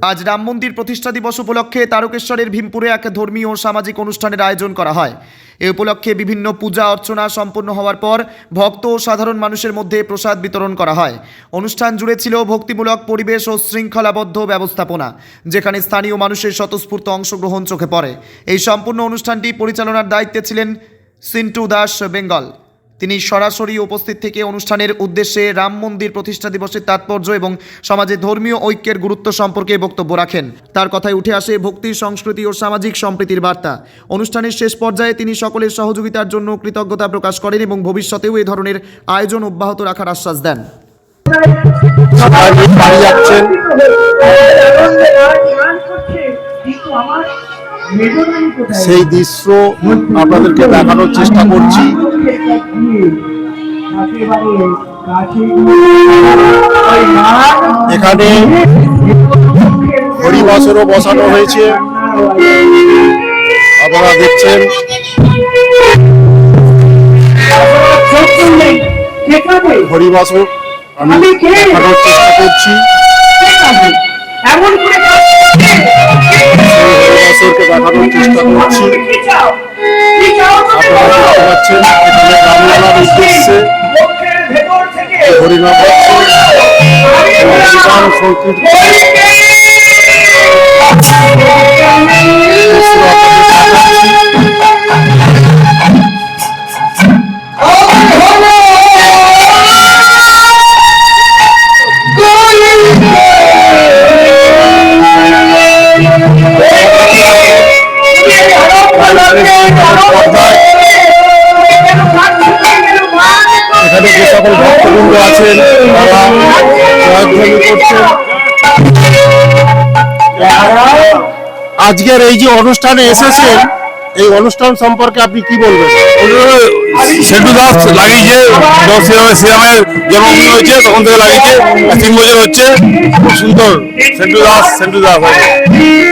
আজ রাম মন্দির প্রতিষ্ঠা দিবস উপলক্ষে তারকেশ্বরের ভীমপুরে এক ধর্মীয় ও সামাজিক অনুষ্ঠানের আয়োজন করা হয়। এ উপলক্ষে বিভিন্ন পূজা অর্চনা সম্পন্ন হওয়ার পর ভক্ত ও সাধারণ মানুষের মধ্যে প্রসাদ বিতরণ করা হয়। অনুষ্ঠান জুড়ে ছিল ভক্তিমূলক পরিবেশ ও শৃঙ্খলাবদ্ধ ব্যবস্থাপনা, যেখানে স্থানীয় মানুষের স্বতঃস্ফূর্ত অংশগ্রহণ চোখে পড়ে। এই সম্পূর্ণ অনুষ্ঠানটি পরিচালনার দায়িত্বে ছিলেন সিন্টু দাস বেঙ্গল। তিনি সরাসরি উপস্থিত থেকে অনুষ্ঠানের উদ্দেশ্যে রাম মন্দির প্রতিষ্ঠা দিবসের তাৎপর্য এবং সমাজে ধর্মীয় ঐক্যের গুরুত্ব সম্পর্কে বক্তব্য রাখেন। তার কথায় উঠে আসে ভক্তি, সংস্কৃতি ও সামাজিক সম্প্রীতির বার্তা। অনুষ্ঠানের শেষ পর্যায়ে তিনি সকলের সহযোগিতার জন্য কৃতজ্ঞতা প্রকাশ করেন এবং ভবিষ্যতেও এই ধরনের আয়োজন অব্যাহত রাখার আশ্বাস দেন। সেই দৃশ্য আপনাদেরকে দেখানোর চেষ্টা করছি। এখানে হরিবাসরও বসানো হয়েছে, আপনারা দেখছেন। হরিবাসর আমি দেখানোর চেষ্টা করছি। হরিবাসরকে দেখানোর চেষ্টা করছি। আপনারা দেখতে পাচ্ছেন এখানে রামলালার উদ্দেশ্যে হরিনাম এখানে যে সকল ভক্তবৃন্দ আছেন তারা জয়ধ্বনি করছেন। আজকের এই যে অনুষ্ঠানে এসেছেন, এই অনুষ্ঠান সম্পর্কে আপনি কি বলবেন? সেন্টু দাস লাগিয়েছে, শ্রীরামের জন্মভূমি হয়েছে তখন থেকে লাগিয়েছে, 3 বছর হচ্ছে। খুব সুন্দর। সেন্টু দাস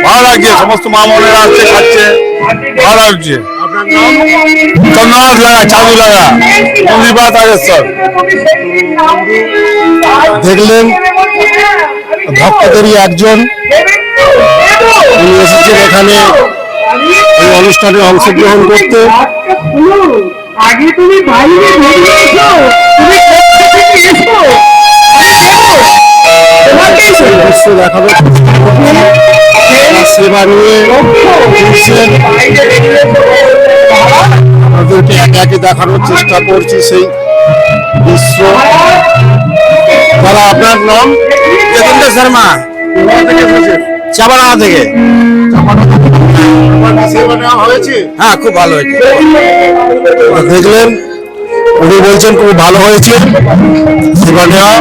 ভালো লাগছে। সমস্ত মা মনেরা আসছে, খাচ্ছে, ভালো লাগছে। চন্দ্রনাথ লাগা, চাঁদু লাগা, মন্দিরপাড়া তারকেশ্বর। দেখলেন ভক্তদেরই একজন, উনি এসেছেন এখানে এই অনুষ্ঠানে অংশগ্রহণ করতে। আগে তুমি বাইরে বেরিয়েছো, তুমি দৃশ্য দেখাবো, সেবা নিয়ে আমাদেরকে একে একে দেখানোর চেষ্টা করছি সেই দৃশ্য। দাদা, আপনার নাম? যোগেন্দ্র শর্মা, চাপাডাঙ্গা থেকে। হ্যাঁ, খুব ভালো হয়েছে। দেখলেন উনি বলছেন খুব ভালো হয়েছে সেবা নেওয়া।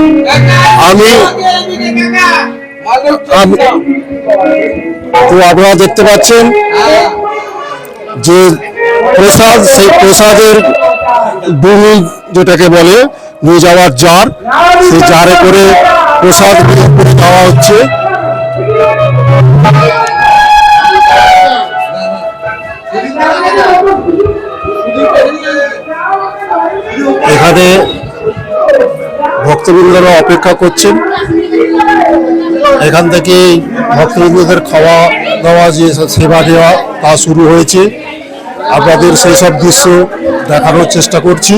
তো আপনারা দেখতে পাচ্ছেন যে প্রসাদ, সেই প্রসাদের ভূমি যেটাকে বলে নিয়ে যাওয়ার জার, সেই জারে করে প্রসাদ করে দেওয়া হচ্ছে। এখানে ভক্তবৃন্দরা অপেক্ষা করছেন। এখান থেকে ভক্তবৃন্দদের খাওয়া দাওয়া, যে সেবা দেওয়া, তা শুরু হয়েছে। আপনাদের সেই সব দৃশ্য দেখানোর চেষ্টা করছি।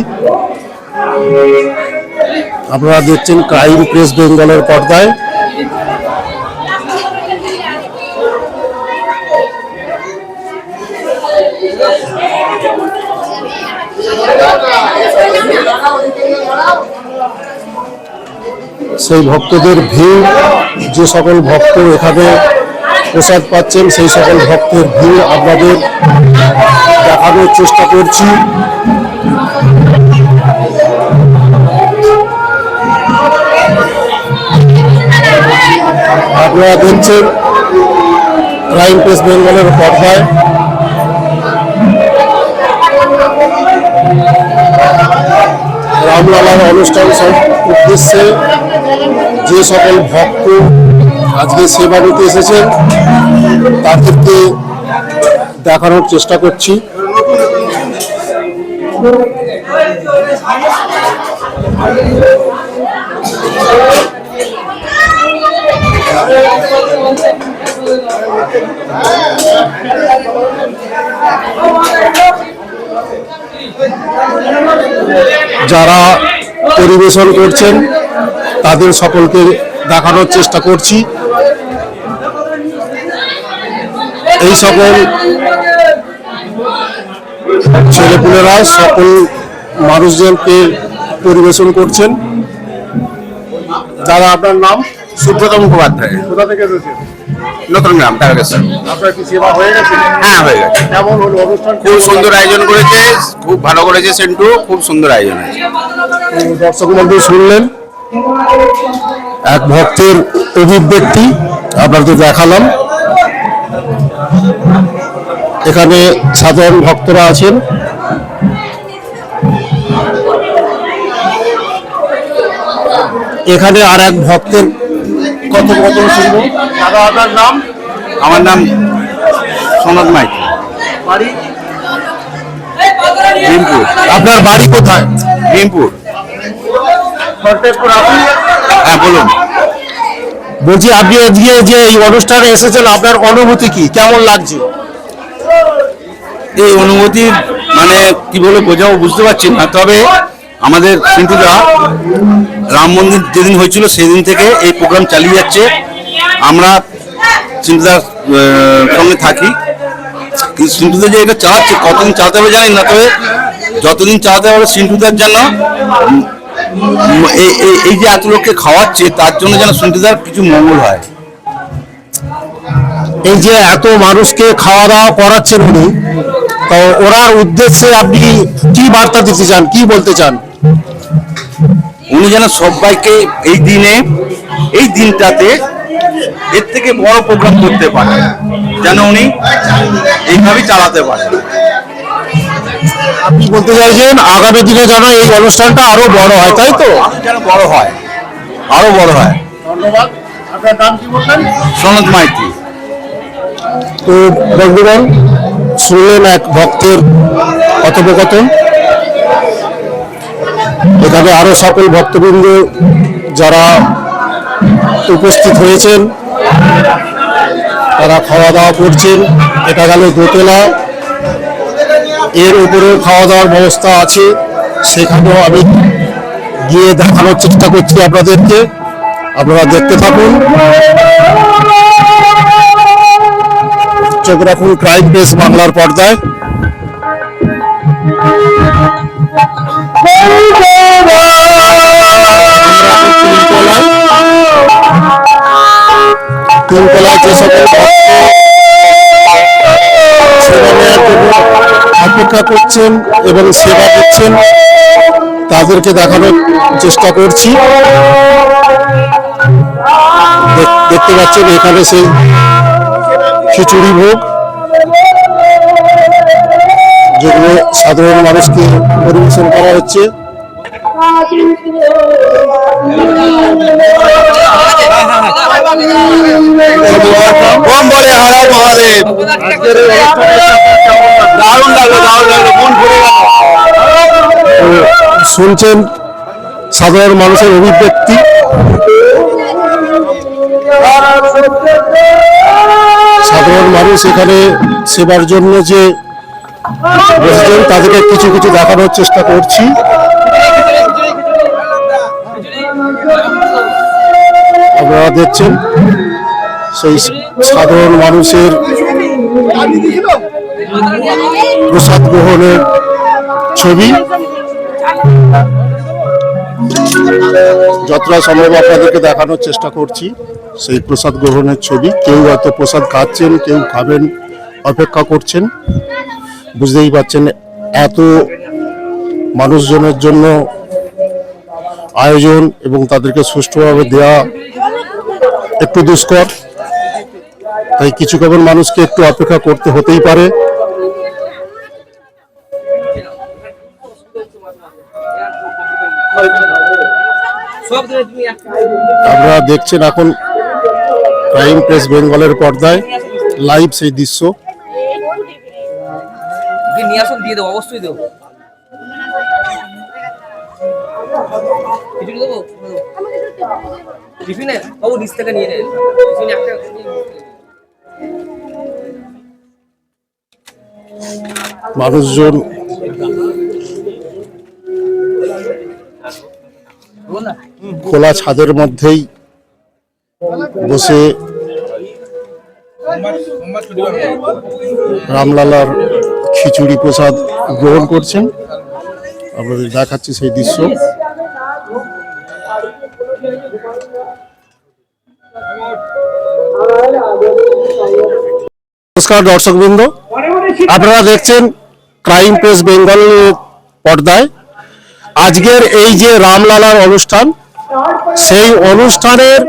আপনারা দেখছেন ক্রাইম প্রেস বেঙ্গলের পর্দায়। সেই ভক্তদের ভিড়, যে সকল ভক্ত এখানে প্রসাদ পাচ্ছেন, সেই সকল ভক্তের ভিড় আপনাদের দেখানোর চেষ্টা করছি। আপনারা দেখছেন ক্রাইম প্রেস বেঙ্গলের পর্দায়। রামলালার অনুষ্ঠান উদ্দেশ্যে যে সকল ভক্ত আজকে সেবা নিতে এসেছেন তাদেরকে দেখানোর চেষ্টা করছি। যারা পরিবেশন করছেন তাদের সকলকে দেখানোর চেষ্টা করছি। এই সকল ছেলেপুলেরা সকল মানুষজনকে পরিবেশন করছেন। দাদা, আপনার নাম? সুব্রত মুখোপাধ্যায়, কোথা থেকে এসেছেন? নতুন গ্রাম, তারকেশ্বর। আপনার কি সেবা হয়ে গেছে? হ্যাঁ, হয়ে গেছে। কেমন হলো অনুষ্ঠান? খুব সুন্দর আয়োজন করেছে, খুব ভালো করেছে সেন্টু, খুব সুন্দর আয়োজন হয়েছে। দর্শক মন্ডলী শুনলেন এক ভক্তের অভিব্যক্তি, আপনাদের দেখালাম। এখানে সাধারণ ভক্তরা আছেন। এখানে আর এক ভক্তের কথোপকথন শুনবো। দাদা, আপনার নাম? আমার নাম সনদ মাইতি, বাড়ি? ভীমপুর। আপনার বাড়ি কোথায়? ভীমপুর। হ্যাঁ, বলুন। বলছি, আপনি আজকে যে এই অনুষ্ঠানে এসেছেন, আপনার অনুভূতি কি, কেমন লাগছে? এই অনুভূতি মানে কি বলে বোঝাবো বুঝতে পারছি না, তবে আমাদের সিন্টুদা রাম মন্দির যেদিন হয়েছিল সেদিন থেকে এই প্রোগ্রাম চালিয়ে যাচ্ছে। আমরা সিন্টুদার সঙ্গে থাকি, কিন্তু সিন্টুদা যে এটা চালাচ্ছে, কতদিন চালাতে হবে জানি না, তবে যতদিন চালাতে হবে সিন্টুদার জন্য, এই যে এত লোককে খাওয়াচ্ছে তার জন্য যেন সিন্টুদার কিছু মঙ্গল হয়। এই যে এত মানুষকে খাওয়া দাওয়া করাচ্ছেন উনি, তো ওনার উদ্দেশ্যে আপনি কি বার্তা দিতে চান, কি বলতে চান? উনি যেন সবাইকে এই দিনে, এই দিনটাতে এর থেকে বড় প্রোগ্রাম করতে পারে, যেন উনি এইভাবেই চালাতে পারে। আপনি বলতে চাইছেন আগামী দিনে যেন এই অনুষ্ঠানটা আরো বড় হয়, তাই তো? যেন বড় হয়, আরো বড় হয়। ধন্যবাদ। আপনার নাম কি বললেন? সনদ মাইতি। তো বন্ধুগণ, শুনলেন এক ভক্তের কথোপকথন। এখানে আরো সকল ভক্তবৃন্দ যারা উপস্থিত হয়েছেন তারা খাওয়া দাওয়া করছেন। এটা গেল দোতলা, এর উপরেও খাওয়া দাওয়ার ব্যবস্থা আছে, সেখানেও আমি গিয়ে দেখানোর চেষ্টা করছি আপনাদেরকে। আপনারা দেখতে থাকুন, চোখ রাখুন ক্রাইম প্রেস বাংলার পর্দায়। তিনতলায় যে সকল ভক্ত সেবা নেওয়ার জন্য অপেক্ষা করছেন এবং সেবা দিচ্ছেন তাদেরকে দেখানোর চেষ্টা করছি। দেখতে পাচ্ছেন এখানে সেই খিচুড়ি ভোগ, যেগুলো সাধারণ মানুষকে পরিবেশন করা হচ্ছে। কম বলে হারা মহাদেব। দারুণ লাগলো, দারুণ লাগলো, মন ভরে গেল। শুনছেন সাধারণ মানুষের অভিব্যক্তি। সাধারণ মানুষ এখানে সেবার জন্য যে বসেছেন তাদেরকে কিছু কিছু দেখানোর চেষ্টা করছি। আপনারা দেখছেন সেই সাধারণ মানুষের প্রসাদ গ্রহণের ছবি। যতটা সম্ভব আপনাদেরকে দেখানোর চেষ্টা করছি সেই প্রসাদ গ্রহণের ছবি। কেউ হয়তো প্রসাদ খাচ্ছেন, কেউ খাবেন, অপেক্ষা করছেন। বুঝতেই পারছেন এত মানুষজনের জন্য আয়োজন এবং তাদেরকে সুষ্ঠুভাবে দেওয়া একটু দুষ্কর, তাই কিছু কেবল মানুষকে একটু অপেক্ষা করতে হতেই পারে। আপনারা দেখছেন এখন ক্রাইম প্রেস বেঙ্গলের পর্দায় লাইভ সেই দৃশ্য। নিয়ে আসুন, দিয়ে দেবো, অবশ্যই দেবো। কিছু দেবো। টিফিনে বাবু নিচ থেকে নিয়ে নেন টিফিন একটা মানুষজন খোলা ছাদের মধ্যেই বসে রামলালার খিচুড়ি প্রসাদ গ্রহণ করছেন। আপনাদের দেখাচ্ছি সেই দৃশ্য। নমস্কার দর্শকবৃন্দ, আপনারা দেখছেন ক্রাইম প্রেস বেঙ্গল পর্দায়। আজকের এই যে রামলালার অনুষ্ঠান, সেই অনুষ্ঠানের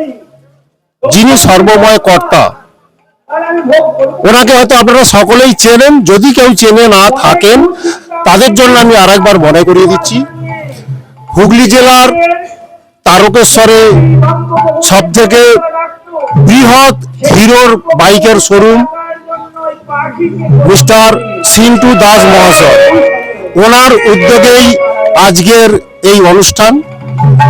যিনি সর্বময় কর্তা, ওনাকে হয়তো আপনারা সকলেই চেনেন। যদি কেউ চেনে না থাকেন, তাদের জন্য আমি আরেকবার মনে করিয়ে দিচ্ছি, হুগলি জেলার তারকেশ্বরে সব থেকে বৃহৎ হিরোর বাইকের শোরুম মিস্টার সিন্টু দাস মহাশয়, ওনার উদ্যোগেই আজকের এই অনুষ্ঠান।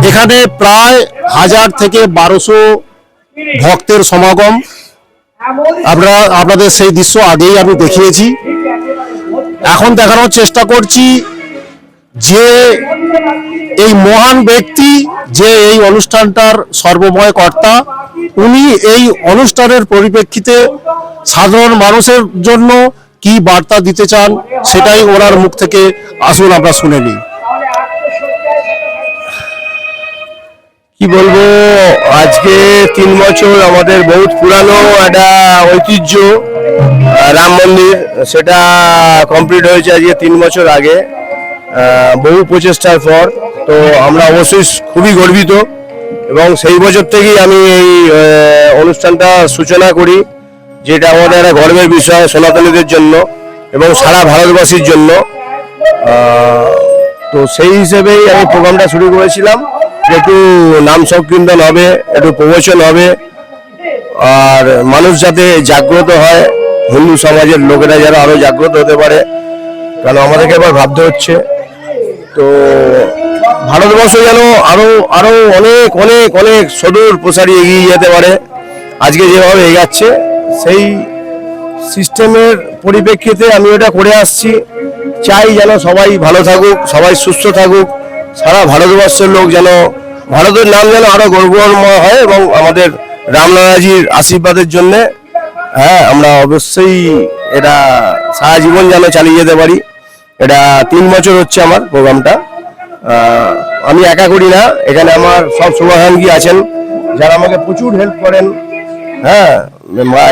এখানে প্রায় 1000 থেকে 1200 ভক্তের সমাগম। আপনাদের সেই দৃশ্য আগেই আমি দেখিয়েছি। এখন দেখানোর চেষ্টা করছি যে এই মহান ব্যক্তি, যে এই অনুষ্ঠানটার সর্বময় কর্তা, উনি এই অনুষ্ঠানের পরিপ্রেক্ষিতে সাধারণ মানুষের জন্য কি বার্তা দিতে চান, সেটাই ওনার মুখ থেকে আসুন আমরা শুনে নিই। কি বলবো, আজকে 3 বছর আমাদের বহুত পুরানো একটা ঐতিহ্য রাম মন্দির, সেটা কমপ্লিট হয়েছে আজকে 3 বছর আগে, বহু প্রচেষ্টার পর। তো আমরা অবশ্যই খুবই গর্বিত, এবং সেই বছর থেকেই আমি এই অনুষ্ঠানটা সূচনা করি, যেটা আমাদের একটা গর্বের বিষয় সনাতনীদের জন্য এবং সারা ভারতবাসীর জন্য। তো সেই হিসেবেই আমি প্রোগ্রামটা শুরু করেছিলাম, একটু নাম সংকীর্তন হবে, একটু প্রবচন হবে, আর মানুষ যাতে জাগ্রত হয়, হিন্দু সমাজের লোকেরা যারা আরো জাগ্রত হতে পারে, কারণ আমাদেরকে এবার ভাবতে হচ্ছে। তো ভারতবর্ষ যেন আরো আরো অনেক অনেক অনেক সুদূর প্রসারী এগিয়ে যেতে পারে, আজকে যেভাবে এগাচ্ছে সেই সিস্টেমের পরিপ্রেক্ষিতে আমি এটা করে আসছি। চাই যেন সবাই ভালো থাকুক, সবাই সুস্থ থাকুক, সারা ভারতবর্ষের লোক যেন ভারতের নাম যেন আরো গৌরবময় হয়, এবং আমাদের রামলালাজির আশীর্বাদের জন্য আমরা অবশ্যই এটা সারা জীবন যেন চালিয়ে যেতে পারি। এটা 3 বছর হচ্ছে আমার প্রোগ্রামটা। আমি একা করি না, এখানে আমার সব শুভাকাঙ্ক্ষী আছেন যারা আমাকে প্রচুর হেল্প করেন।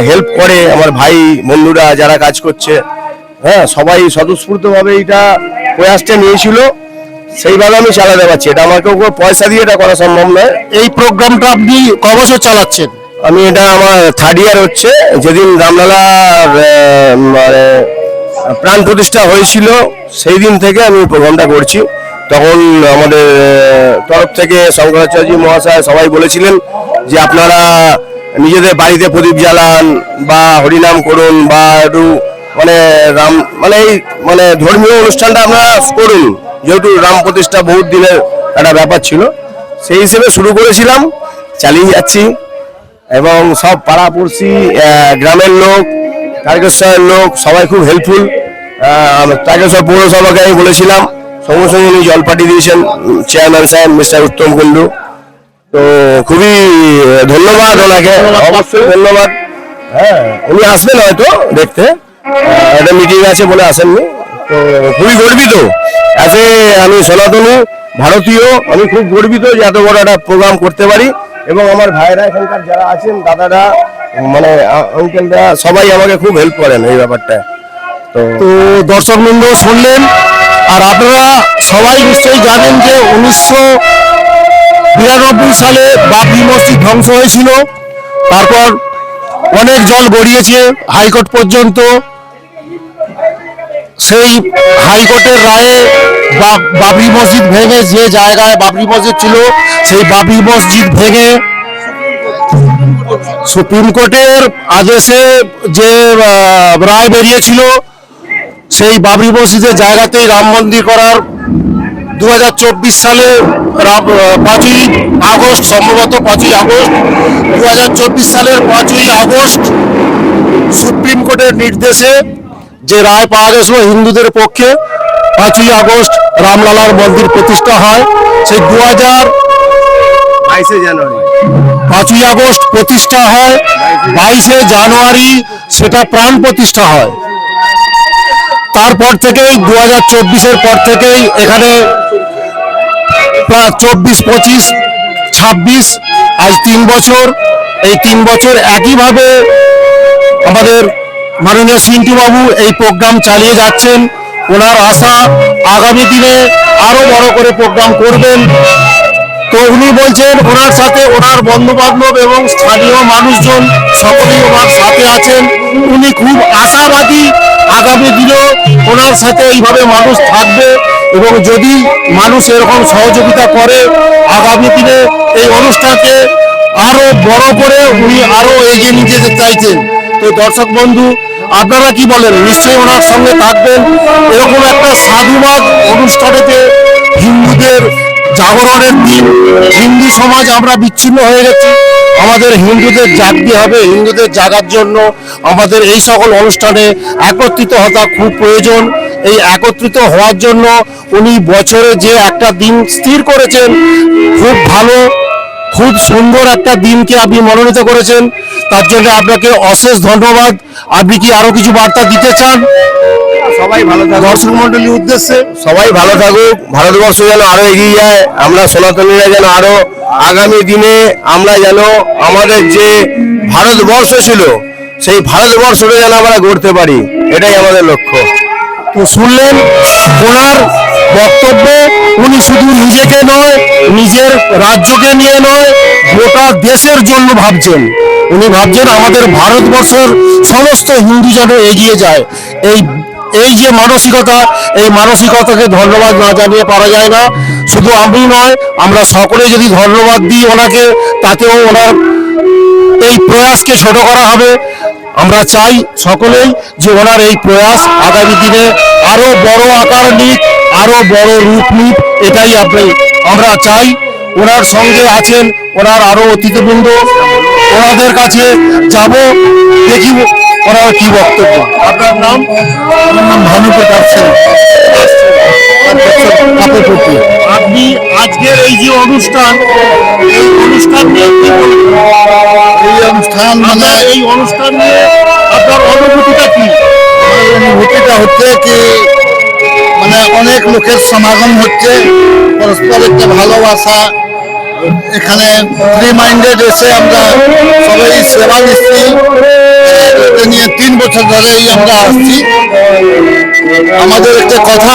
হেল্প করে আমার ভাই বন্ধুরা যারা কাজ করছে, সবাই স্বতঃস্ফূর্তভাবে এটা প্রয়াসটা নিয়েছিল, সেইভাবে আমি চালাতে পারছি। এটা আমাকে পয়সা দিয়ে এটা করা সম্ভব নয়। এই প্রোগ্রামটা আপনি ক বছর চালাচ্ছেন? আমি এটা আমার 3rd ইয়ার হচ্ছে। যেদিন রামলালার মানে প্রাণ প্রতিষ্ঠা হয়েছিল সেই দিন থেকে আমি প্রোগ্রামটা করছি। তখন আমাদের তরফ থেকে শঙ্করাচার্য মহাশয় সবাই বলেছিলেন যে আপনারা নিজেদের বাড়িতে প্রদীপ জ্বালান বা হরিনাম করুন, বা একটু মানে রাম মানে এই মানে ধর্মীয় অনুষ্ঠানটা আপনারা করুন, যেহেতু রাম প্রতিষ্ঠা বহুত দিনের একটা ব্যাপার ছিল। সেই হিসেবে শুরু করেছিলাম, চালিয়ে যাচ্ছি, এবং সব পাড়াপড়শি, গ্রামের লোক, তারকেশ্বরের লোক সবাই খুব হেল্পফুল। তারকেশ্বর পৌরসভাকে আমি বলেছিলাম, সঙ্গে সঙ্গে উনি জল পাঠিয়ে দিয়েছেন, চেয়ারম্যান সাহেব মিস্টার উত্তম কুণ্ডু। তো খুবই ধন্যবাদ ওনাকে, অবশ্যই ধন্যবাদ। উনি আসবেন হয়তো দেখতে, একটা মিটিং আছে বলে আসেননি। তো খুবই গর্বিত, আমি সনাতনী ভারতীয়, আমি খুব গর্বিত যে এত বড় একটা প্রোগ্রাম করতে পারি। এবং আমার ভাইরা এখানকার যারা আছেন, দাদারা মানে আঙ্কেলরা সবাই আমাকে খুব হেল্প করেন এই ব্যাপারটা। তো দর্শকবৃন্দ শুনলেন, আর আপনারা সবাই নিশ্চয়ই জানেন যে 1992 সালে বাবরি মসজিদ ধ্বংস হয়েছিল। তারপর অনেক জল গড়িয়েছে হাইকোর্ট পর্যন্ত। সেই হাইকোর্টের রায়ে বাবরি মসজিদ ভেঙে, যে জায়গায় বাবরি মসজিদ ছিল সেই বাবরি মসজিদ ভেঙে সুপ্রিম কোর্টের আদেশে যে রায় বেরিয়েছিল, সেই বাবরি মসজিদের জায়গাতেই রাম মন্দির করার 2024 সালে 5ই আগস্ট, সম্ভবত 5ই আগস্ট 2024 সালের 5ই আগস্ট সুপ্রিম কোর্টের নির্দেশে যে রায় পাওয়া গেছিল হিন্দুদের পক্ষে, 5ই আগস্ট রামলালার মন্দির প্রতিষ্ঠা হয়। সেই 5ই আগস্ট প্রতিষ্ঠা হয়, 22শে জানুয়ারি সেটা প্রাণ প্রতিষ্ঠা হয়। তারপর থেকেই 2024-এর পর থেকেই এখানে 24, 25, 26 আজ 3 বছর, এই 3 বছর একইভাবে আমাদের মাননীয় সিন্টু বাবু এই প্রোগ্রাম চালিয়ে যাচ্ছেন। ওনার আশা আগামী দিনে আরো বড় করে প্রোগ্রাম করবেন। তো উনি বলছেন ওনার সাথে ওনার বন্ধু বান্ধব এবং স্থানীয় মানুষজন সকলেই ওনার সাথে আছেন। উনি খুব আশাবাদী আগামী দিনেও ওনার সাথে এইভাবে মানুষ থাকবে, এবং যদি মানুষ এরকম সহযোগিতা করে আগামী দিনে এই অনুষ্ঠানকে আরো বড় করে উনি আরো এগিয়ে নিয়ে যেতে চাইছেন। তো দর্শক বন্ধু, আপনারা কি বলেন? নিশ্চয়ই ওনার সঙ্গে থাকবেন। এরকম একটা সাধুবাদ অনুষ্ঠানেতে হিন্দুদের জাগরণের দিন, হিন্দু সমাজ আমরা বিচ্ছিন্ন হয়ে গেছি, আমাদের হিন্দুদের জাগতে হবে। হিন্দুদের জাগার জন্য আমাদের এই সকল অনুষ্ঠানে একত্রিত হওয়া খুব প্রয়োজন। এই একত্রিত হওয়ার জন্য উনি বছরে যে একটা দিন স্থির করেছেন, খুব ভালো, খুব সুন্দর একটা দিনকে আপনি মনোনীত করেছেন, তার জন্য আপনাকে অশেষ ধন্যবাদ। আপনি কি আরো কিছু বার্তা দিতে চান? সবাই ভালো থাকুক, দর্শক মন্ডলীর উদ্দেশ্যে সবাই ভালো থাকুক, ভারতবর্ষ যেন আরো এগিয়ে যায়, আমরা সনাতনীরা যেন আরো আগামী দিনে আমরা যেন আমাদের যে ভারতবর্ষ ছিল সেই ভারতবর্ষটা যেন আমরা গড়তে পারি, এটাই আমাদের লক্ষ্য। তো শুনলেন ওনার বক্তব্য, উনি শুধু নিজেকে নয়, নিজের রাজ্যকে নিয়ে নয়, গোটা দেশের জন্য ভাবছেন। উনি ভাবছেন আমাদের ভারতবর্ষের সমস্ত হিন্দু যেন এগিয়ে যায়। এই যে মানসিকতা, এই মানসিকতাকে ধন্যবাদ না জানিয়ে পারা যায় না। শুধু আমি নয়, আমরা সকলে যদি ধন্যবাদ দিই ওনাকে, তাতেও ওনার এই প্রয়াসকে ছোট করা হবে। আমরা চাই সকলেই যে ওনার এই প্রয়াস আগামী দিনে আরো বড় আকার নিক, আরো বড় রূপ নিক, এটাই আমরা চাই। ওনার সঙ্গে আছেন ওনার আরো অতিথিবৃন্দ, ওনাদের কাছে যাব, দেখি ওনার কি বক্তব্য। আপনার নাম? আমার নাম ভানুপ্রতাপ সেন। আপনি আজকের এই যে অনুষ্ঠান, এই অনুষ্ঠান নিয়ে কি বলবেন? এই অনুষ্ঠান মানে এই অনুষ্ঠান নিয়ে আপনার অনুভূতিটা কি? অনুভূতিটা হচ্ছে কি, মানে অনেক লোকের সমাগম হচ্ছে, পরস্পর একটা ভালোবাসা। এখানে ফ্রি মাইন্ডেড এসে আমরা সবাই সেবা দিচ্ছি। এটা নিয়ে 3 বছর ধরেই আমরা আসছি। আমাদের একটা কথা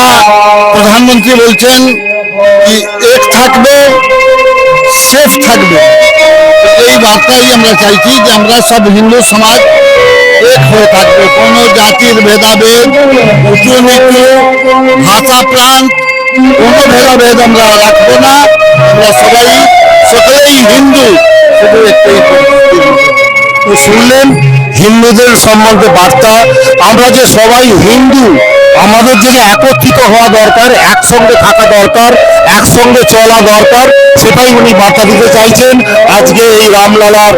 প্রধানমন্ত্রী বলছেন কি, এক থাকবে সেফ থাকবে। এই বার্তাই আমরা চাইছি যে আমরা সব হিন্দু সমাজ এক হয়ে থাকবে, কোনো জাতির ভেদাভেদ, উঁচু নিচু, ভাষা প্রাণ, কোনো ভেদাভেদ আমরা রাখবো না। আমরা সকলেই হিন্দু, শুধু একটাই তো শুনলেন হিন্দুদের সম্বন্ধে বার্তা। আমরা যে সবাই হিন্দু, আমাদের যে একত্রিত হওয়া দরকার, একসঙ্গে থাকা দরকার, একসঙ্গে চলা দরকার, সেটাই উনি বার্তা দিতে চাইছেন। আজকে এই রামলালার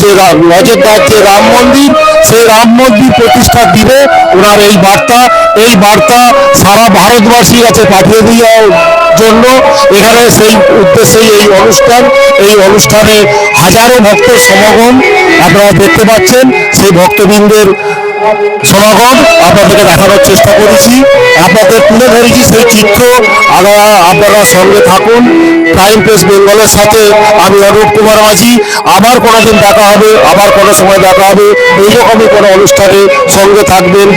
যে অযোধ্যার যে রাম মন্দির, সেই রাম মন্দির প্রতিষ্ঠা দিবে ওনার এই বার্তা সারা ভারতবাসীর কাছে পাঠিয়ে দেওয়ার জন্য এখানে সেই উদ্দেশ্যেই এই অনুষ্ঠানে হাজারো ভক্তের সমাগম আপনারা দেখতে পাচ্ছেন। সেই ভক্তবৃন্দের সমাগম আপনাদেরকে দেখানোর চেষ্টা করেছি, আপনাদের তুলে ধরেছি সেই চিত্র। আপনারা সঙ্গে থাকুন। প্রাইম প্রেস বেঙ্গলের সাথে আমি অরূপ কুমার মাঝি। আবার কোনোদিন দেখা হবে, আবার কোনো সময় দেখা হবে। এইরকমই কোনো অনুষ্ঠানে সঙ্গে থাকবেন,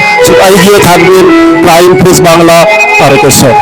এগিয়ে থাকবেন। Prime press Bangla, Tarakeswar.